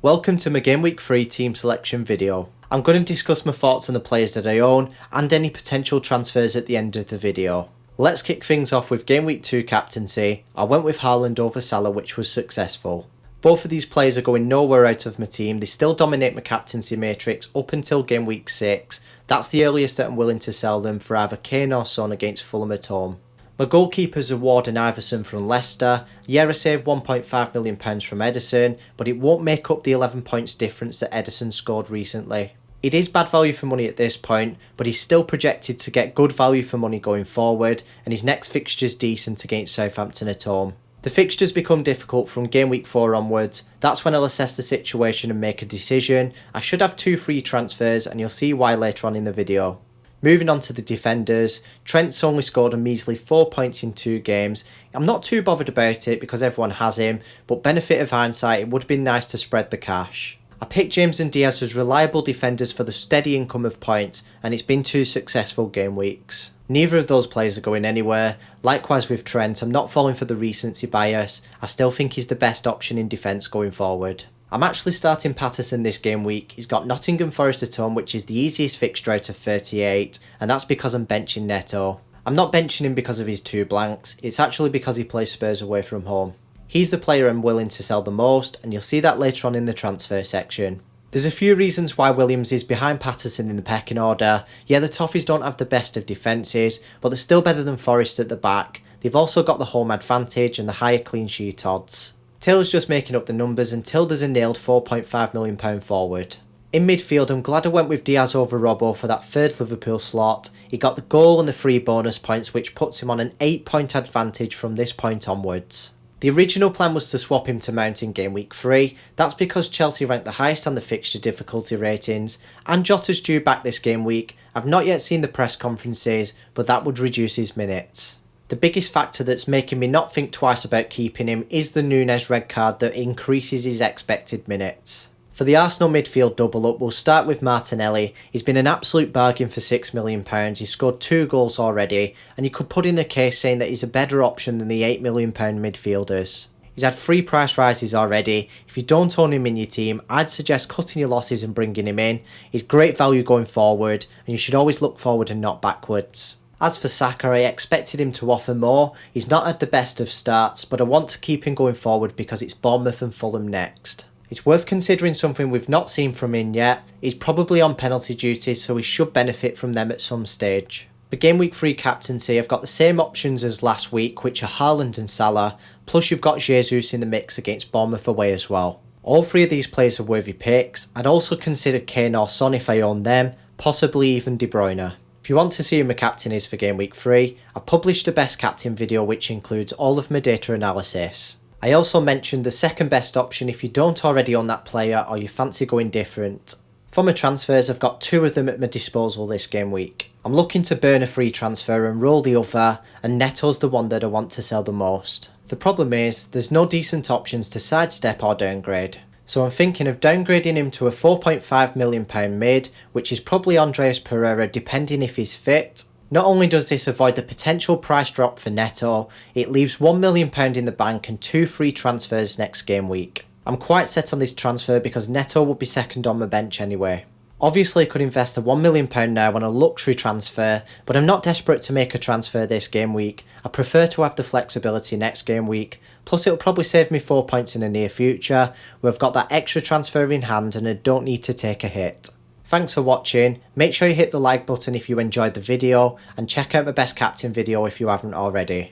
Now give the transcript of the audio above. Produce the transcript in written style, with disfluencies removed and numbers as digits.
Welcome to my Gameweek 3 team selection video. I'm going to discuss my thoughts on the players that I own and any potential transfers at the end of the video. Let's kick things off with Gameweek 2 captaincy. I went with Haaland over Salah, which was successful. Both of these players are going nowhere out of my team. They still dominate my captaincy matrix up until Gameweek 6. That's the earliest that I'm willing to sell them for either Kane or Son against Fulham at home. My goalkeepers are Ward and Iverson from Leicester. Yeah, I saved £1.5 million from Ederson, but it won't make up the 11 points difference that Ederson scored recently. It is bad value for money at this point, but he's still projected to get good value for money going forward, and his next fixture's decent against Southampton at home. The fixtures become difficult from game week 4 onwards. That's when I'll assess the situation and make a decision. I should have 2 free transfers, and you'll see why later on in the video. Moving on to the defenders, Trent's only scored a measly 4 points in 2 games. I'm not too bothered about it because everyone has him, but benefit of hindsight, it would have been nice to spread the cash. I picked James and Diaz as reliable defenders for the steady income of points, and it's been 2 successful game weeks. Neither of those players are going anywhere. Likewise with Trent, I'm not falling for the recency bias. I still think he's the best option in defence going forward. I'm actually starting Patterson this game week. He's got Nottingham Forest at home, which is the easiest fixture out of 38, and that's because I'm benching Neto. I'm not benching him because of his 2 blanks, it's actually because he plays Spurs away from home. He's the player I'm willing to sell the most, and you'll see that later on in the transfer section. There's a few reasons why Williams is behind Patterson in the pecking order. Yeah, the Toffees don't have the best of defences, but they're still better than Forest at the back. They've also got the home advantage and the higher clean sheet odds. Taylor's just making up the numbers, and Tilder's a nailed £4.5 million forward. In midfield, I'm glad I went with Diaz over Robbo for that 3rd Liverpool slot. He got the goal and the 3 bonus points, which puts him on an 8-point advantage from this point onwards. The original plan was to swap him to Mount in game week 3. That's because Chelsea ranked the highest on the fixture difficulty ratings, and Jota's due back this game week. I've not yet seen the press conferences, but that would reduce his minutes. The biggest factor that's making me not think twice about keeping him is the Núñez red card that increases his expected minutes. For the Arsenal midfield double up, we'll start with Martinelli. He's been an absolute bargain for £6 million. He's scored 2 goals already, and you could put in a case saying that he's a better option than the £8 million midfielders. He's had 3 price rises already. If you don't own him in your team, I'd suggest cutting your losses and bringing him in. He's great value going forward, and you should always look forward and not backwards. As for Saka, I expected him to offer more. He's not had the best of starts, but I want to keep him going forward because it's Bournemouth and Fulham next. It's worth considering something we've not seen from him yet. He's probably on penalty duties, so he should benefit from them at some stage. For game week 3 captaincy, I've got the same options as last week, which are Haaland and Salah, plus you've got Jesus in the mix against Bournemouth away as well. All 3 of these players are worthy picks. I'd also consider Kane or Son if I own them, possibly even De Bruyne. If you want to see who my captain is for game week 3, I've published a best captain video which includes all of my data analysis. I also mentioned the second best option if you don't already own that player or you fancy going different. For my transfers, I've got 2 of them at my disposal this game week. I'm looking to burn a free transfer and roll the other, and Neto's the one that I want to sell the most. The problem is, there's no decent options to sidestep or downgrade. So I'm thinking of downgrading him to a £4.5 million mid, which is probably Andreas Pereira depending if he's fit. Not only does this avoid the potential price drop for Neto, it leaves £1 million in the bank and 2 free transfers next game week. I'm quite set on this transfer because Neto will be second on my bench anyway. Obviously I could invest a £1 million now on a luxury transfer, but I'm not desperate to make a transfer this game week. I prefer to have the flexibility next game week, plus it'll probably save me 4 points in the near future, where I've got that extra transfer in hand and I don't need to take a hit. Thanks for watching, make sure you hit the like button if you enjoyed the video, and check out my best captain video if you haven't already.